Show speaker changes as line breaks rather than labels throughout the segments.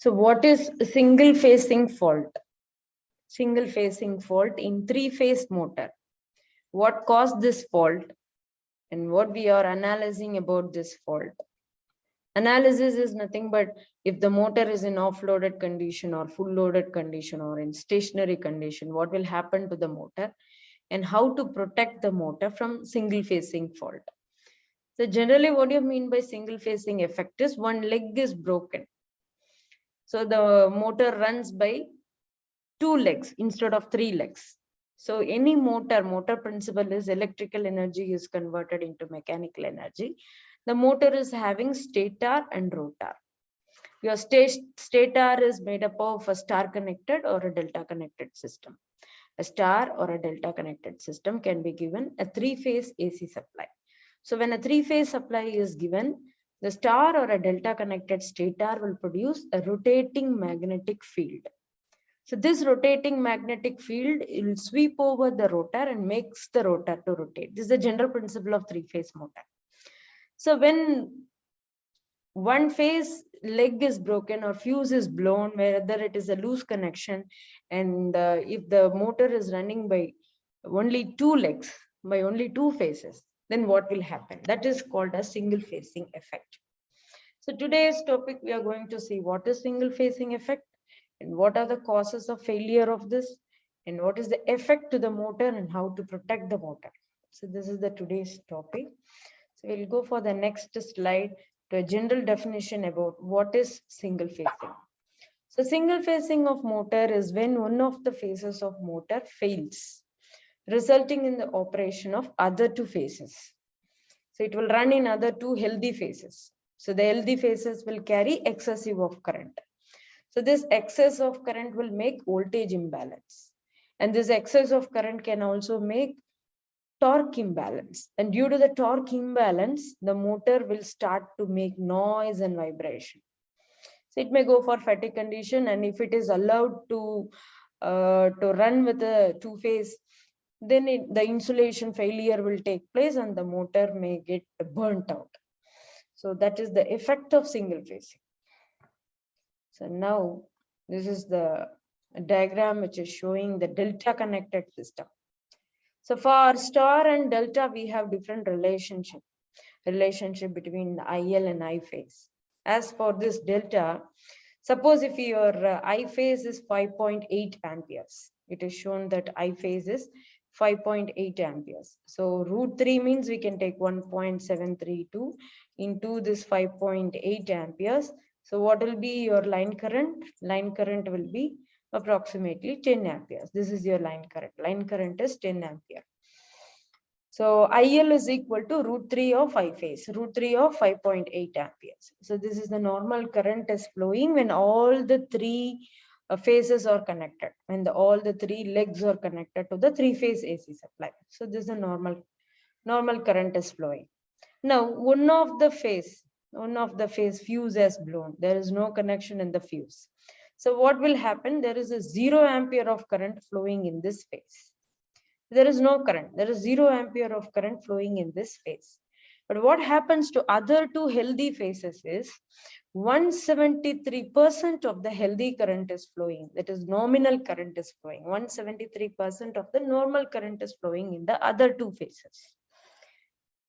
So what is single phasing fault? Single phasing fault in three-phase motor. What caused this fault and what we are analyzing about this fault? Analysis is nothing but if the motor is in off-loaded condition or full loaded condition or in stationary condition, what will happen to the motor and how to protect the motor from single phasing fault. So generally what do you mean by single phasing effect is one leg is broken. So the motor runs by two legs instead of three legs. So any motor principle is electrical energy is converted into mechanical energy. The motor is having stator and rotor. Your stator is made up of a star connected or a delta connected system. A star or a delta connected system can be given a three-phase AC supply. So when a three-phase supply is given, the star or a delta connected stator will produce a rotating magnetic field. So this rotating magnetic field will sweep over the rotor and makes the rotor to rotate. This is the general principle of three-phase motor. So when one phase leg is broken or fuse is blown, whether it is a loose connection, and if the motor is running by only two legs, by only two phases, then what will happen? That is called a single phasing effect. So today's topic, we are going to see what is single phasing effect and what are the causes of failure of this and what is the effect to the motor and how to protect the motor. So this is the today's topic. So we'll go for the next slide to a general definition about what is single phasing. So single phasing of motor is when one of the phases of motor fails, resulting in the operation of other two phases. So it will run in other two healthy phases. So the healthy phases will carry excessive of current. So this excess of current will make voltage imbalance. And this excess of current can also make torque imbalance. And due to the torque imbalance, the motor will start to make noise and vibration. So it may go for fatigue condition, and if it is allowed to run with a two-phase, then the insulation failure will take place and the motor may get burnt out. So that is the effect of single phasing. So now this is the diagram which is showing the delta connected system. So for star and delta, we have different relationship between IL and I phase. As for this delta, suppose if your I phase is 5.8 amperes, it is shown that I phase is 5.8 amperes. So root 3 means we can take 1.732 into this 5.8 amperes. So what will be your line current? Line current will be approximately 10 amperes. This is your line current. Line current is 10 ampere. So IL is equal to root 3 of I phase, root 3 of 5.8 amperes. So this is the normal current is flowing when all the three phases are connected, when all the three legs are connected to the three-phase AC supply. So this is the normal current is flowing. Now one of the phase fuse has blown. There is no connection in the fuse. So what will happen? There is a 0 ampere of current flowing in this phase. There is no current. There is 0 ampere of current flowing in this phase. But what happens to other two healthy phases is 173% of the healthy current is flowing. That is nominal current is flowing. 173% of the normal current is flowing in the other two phases.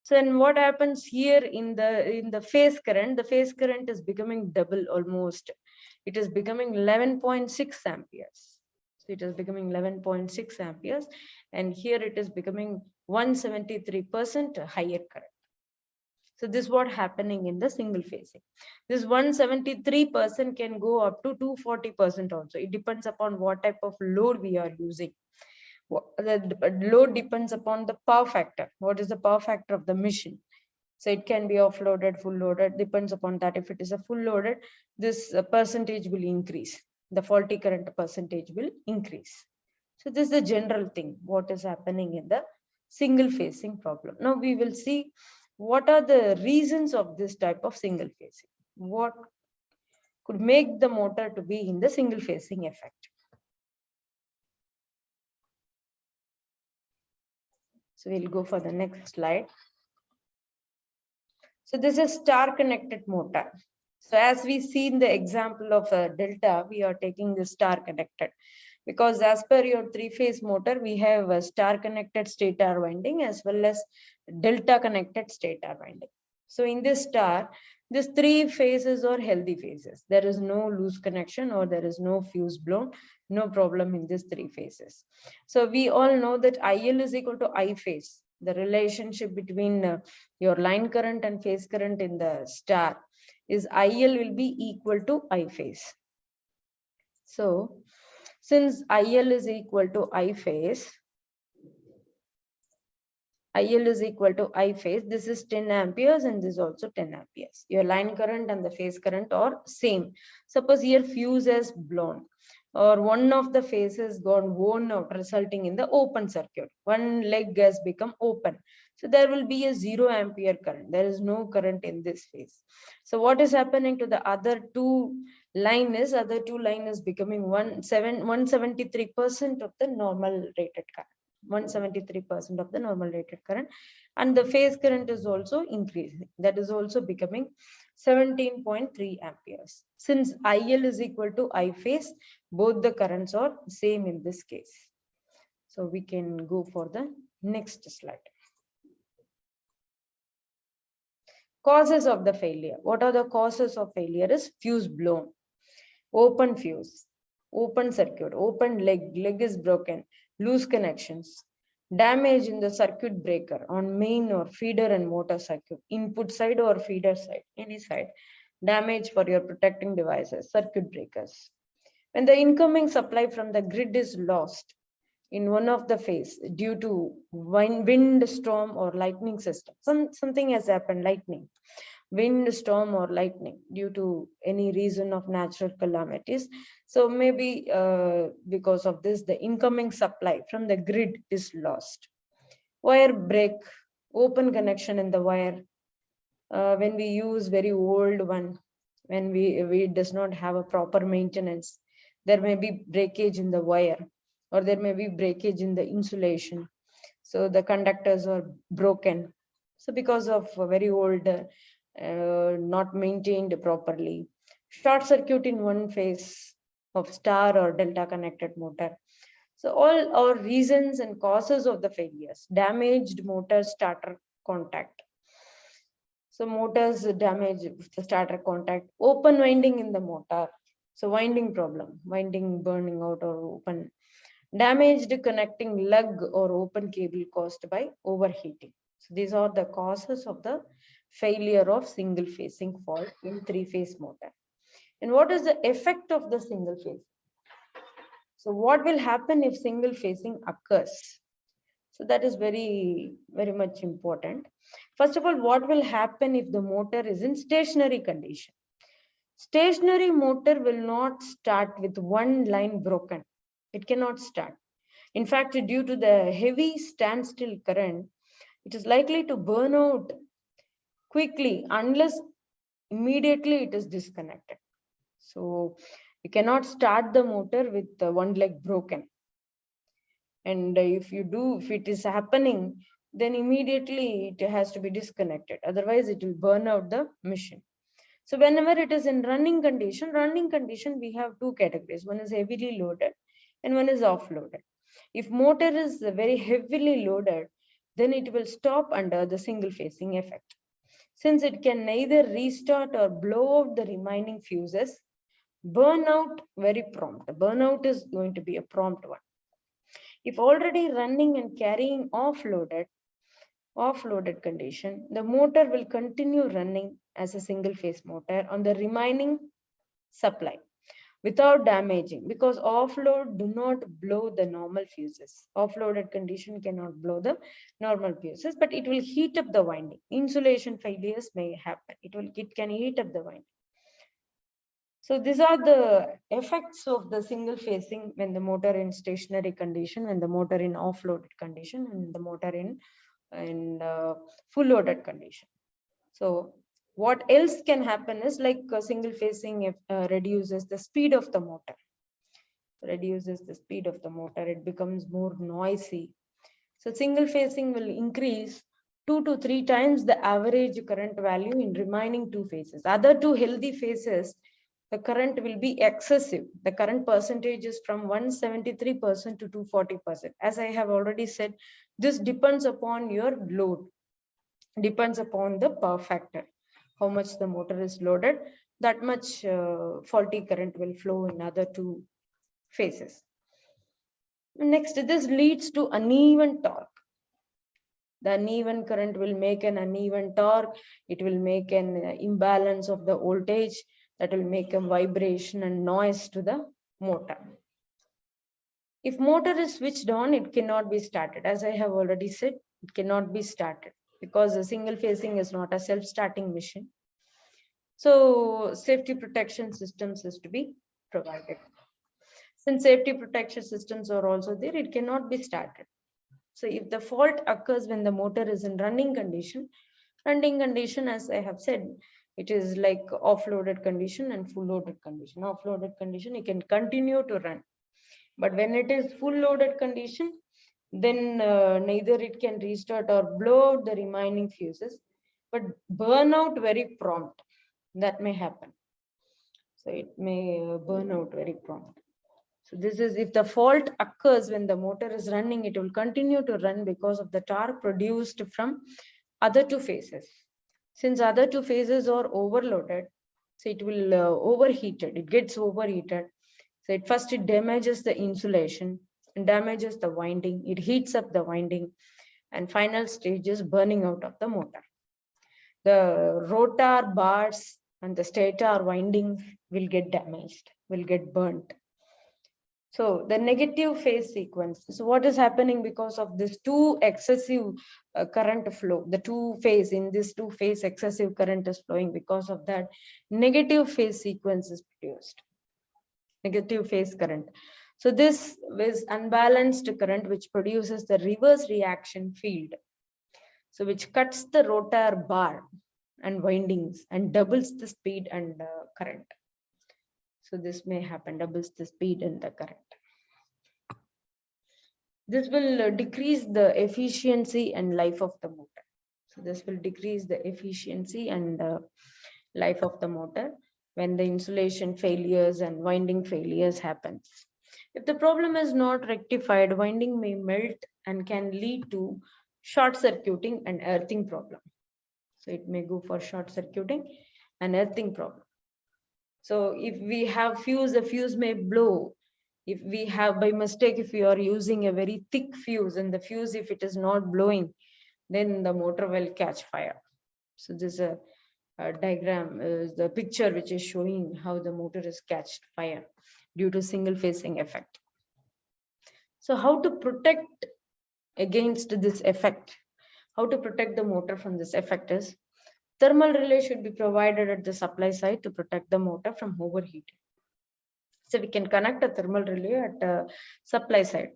So then what happens here in the phase current? The phase current is becoming double almost. It is becoming 11.6 amperes. So it is becoming 11.6 amperes. And here it is becoming 173% higher current. So this is what happening in the single phasing. This 173% can go up to 240% also. It depends upon what type of load we are using. The load depends upon the power factor. What is the power factor of the machine? So it can be offloaded, full loaded, depends upon that. If it is a full loaded, this percentage will increase. The faulty current percentage will increase. So this is the general thing, what is happening in the single phasing problem. Now we will see what are the reasons of this type of single phasing. What could make the motor to be in the single phasing effect. So we'll go for the next slide. So this is star connected motor. So as we see in the example of a delta, we are taking the star connected, because as per your three-phase motor, we have a star connected stator winding as well as delta connected stator winding. So in this star, these three phases are healthy phases. There is no loose connection or there is no fuse blown, no problem in these three phases. So we all know that IL is equal to I phase. The relationship between your line current and phase current in the star is IL will be equal to I phase. So since IL is equal to I phase, IL is equal to I phase, this is 10 amperes and this is also 10 amperes. Your line current and the phase current are same. Suppose here fuse has blown or one of the phases got worn out, resulting in the open circuit. One leg has become open. So there will be a 0 ampere current. There is no current in this phase. So what is happening to the other two line is becoming 173% of the normal rated current. 173% of the normal rated current, and the phase current is also increasing, that is also becoming 17.3 amperes. Since IL is equal to I phase, both the currents are same in this case. So we can go for the next slide. Causes of the failure. What are the causes of failure? Is fuse blown, open fuse, open circuit, open leg is broken, loose connections, damage in the circuit breaker on main or feeder and motor circuit, input side or feeder side, any side, damage for your protecting devices, circuit breakers. When the incoming supply from the grid is lost in one of the phase due to wind, storm or lightning system, something has happened, lightning, wind, storm or lightning due to any reason of natural calamities. So maybe because of this, the incoming supply from the grid is lost. Wire break, open connection in the wire. When we use very old one, when we does not have a proper maintenance, there may be breakage in the wire or there may be breakage in the insulation. So the conductors are broken. So because of a very old not maintained properly. Short circuit in one phase of star or delta connected motor. So all our reasons and causes of the failures: damaged motor starter contact. So motors damage the starter contact, open winding in the motor. So winding problem, winding burning out or open. Damaged connecting lug or open cable caused by overheating. So these are the causes of the failure of single phasing fault in three-phase motor. And what is the effect of the single phase? So what will happen if single phasing occurs? So that is very, very much important. First of all, what will happen if the motor is in stationary condition? Stationary motor will not start with one line broken. It cannot start. In fact, due to the heavy standstill current, it is likely to burn out quickly unless immediately it is disconnected. So you cannot start the motor with one leg broken. And if it is happening, then immediately it has to be disconnected. Otherwise, it will burn out the machine. So whenever it is in running condition, we have two categories. One is heavily loaded and one is offloaded. If motor is very heavily loaded, then it will stop under the single phasing effect. Since it can neither restart or blow out the remaining fuses, burnout very prompt. Burnout is going to be a prompt one. If already running and carrying offloaded condition, the motor will continue running as a single phase motor on the remaining supply without damaging, because offload do not blow the normal fuses. Offloaded condition cannot blow the normal fuses, but it will heat up the winding. Insulation failures may happen. It can heat up the winding. So these are the effects of the single phasing when the motor in stationary condition, when the motor in offloaded condition, and the motor in full loaded condition. So what else can happen is like single phasing reduces the speed of the motor. It becomes more noisy. So single phasing will increase 2 to 3 times the average current value in remaining two phases. Other two healthy phases, the current will be excessive. The current percentage is from 173% to 240%. As I have already said, this depends upon your load, depends upon the power factor. How much the motor is loaded, that much faulty current will flow in other two phases. Next, this leads to uneven torque. The uneven current will make an uneven torque. It will make an imbalance of the voltage that will make a vibration and noise to the motor. If motor is switched on, it cannot be started. As I have already said, it cannot be started because the single phasing is not a self-starting machine. So safety protection systems is to be provided. Since safety protection systems are also there, it cannot be started. So if the fault occurs when the motor is in running condition, as I have said, it is like offloaded condition and full loaded condition. Offloaded condition, it can continue to run. But when it is full loaded condition, then neither it can restart or blow out the remaining fuses, but burn out very prompt. That may happen. So it may burn out very prompt. So this is if the fault occurs when the motor is running, it will continue to run because of the torque produced from other two phases. Since other two phases are overloaded, so it will overheated. It gets overheated. So it damages the insulation and damages the winding. It heats up the winding, and final stage is burning out of the motor. The rotor bars and the stator windings will get damaged, will get burnt. So the negative phase sequence. So what is happening because of this two excessive current flow, the two phase in this two phase excessive current is flowing, because of that negative phase sequence is produced. Negative phase current. So this is unbalanced current which produces the reverse reaction field. So which cuts the rotor bar and windings and doubles the speed and current. So this may happen, doubles the speed and the current. This will decrease the efficiency and life of the motor. So this will decrease the efficiency and life of the motor when the insulation failures and winding failures happens. If the problem is not rectified, winding may melt and can lead to short circuiting and earthing problem. So it may go for short circuiting and earthing problem. So if we have fuse, the fuse may blow. If we have by mistake, if we are using a very thick fuse and the fuse, if it is not blowing, then the motor will catch fire. So this is a diagram, the picture which is showing how the motor is catched fire due to single phasing effect. So how to protect against this effect? How to protect the motor from this effect is thermal relay should be provided at the supply side to protect the motor from overheating. So we can connect a thermal relay at the supply side.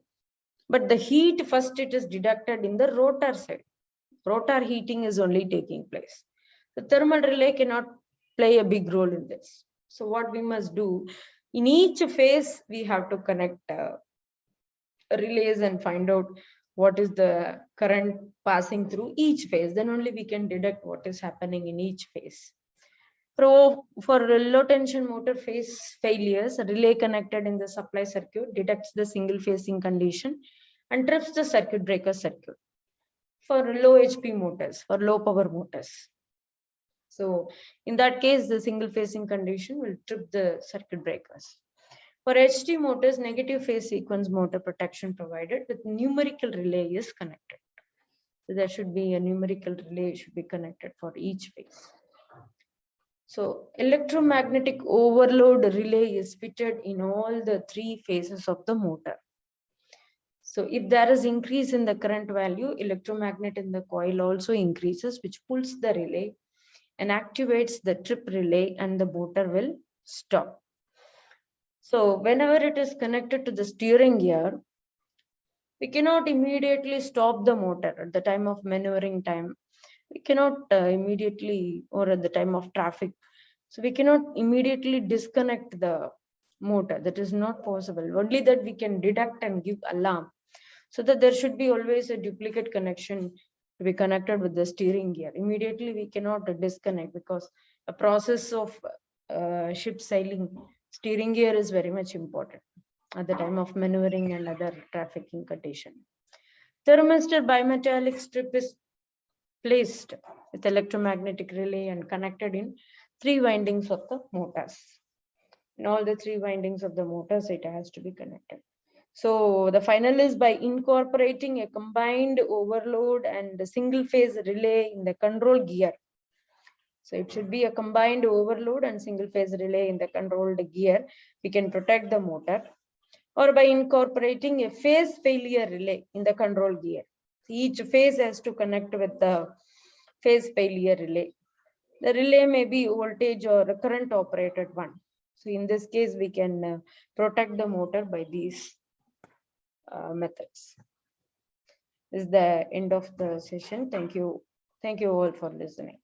But the heat first it is deducted in the rotor side. Rotor heating is only taking place. The thermal relay cannot play a big role in this. So what we must do, in each phase, we have to connect relays and find out what is the current passing through each phase. Then only we can deduct what is happening in each phase. For low tension motor phase failures, a relay connected in the supply circuit detects the single phasing condition and trips the circuit breaker circuit. For low HP motors, for low power motors. So in that case, the single phasing condition will trip the circuit breakers. For HT motors, negative phase sequence motor protection provided with numerical relay is connected. So there should be a numerical relay should be connected for each phase. So electromagnetic overload relay is fitted in all the three phases of the motor. So if there is increase in the current value, electromagnet in the coil also increases, which pulls the relay and activates the trip relay and the motor will stop. So whenever it is connected to the steering gear, we cannot immediately stop the motor at the time of maneuvering time. We cannot immediately, or at the time of traffic. So we cannot immediately disconnect the motor. That is not possible. Only that we can deduct and give alarm. So that there should be always a duplicate connection to be connected with the steering gear. Immediately we cannot disconnect, because a process of ship sailing, steering gear is very much important at the time of maneuvering and other trafficking condition. Thermistor bimetallic strip is placed with electromagnetic relay and connected in 3 windings of the motors. In all the 3 windings of the motors, it has to be connected. So the final is by incorporating a combined overload and a single phase relay in the control gear. So it should be a combined overload and single phase relay in the controlled gear. We can protect the motor, or by incorporating a phase failure relay in the control gear. Each phase has to connect with the phase failure relay. The relay may be voltage or a current operated one. So in this case, we can protect the motor by these methods. This is the end of the session. Thank you. Thank you all for listening.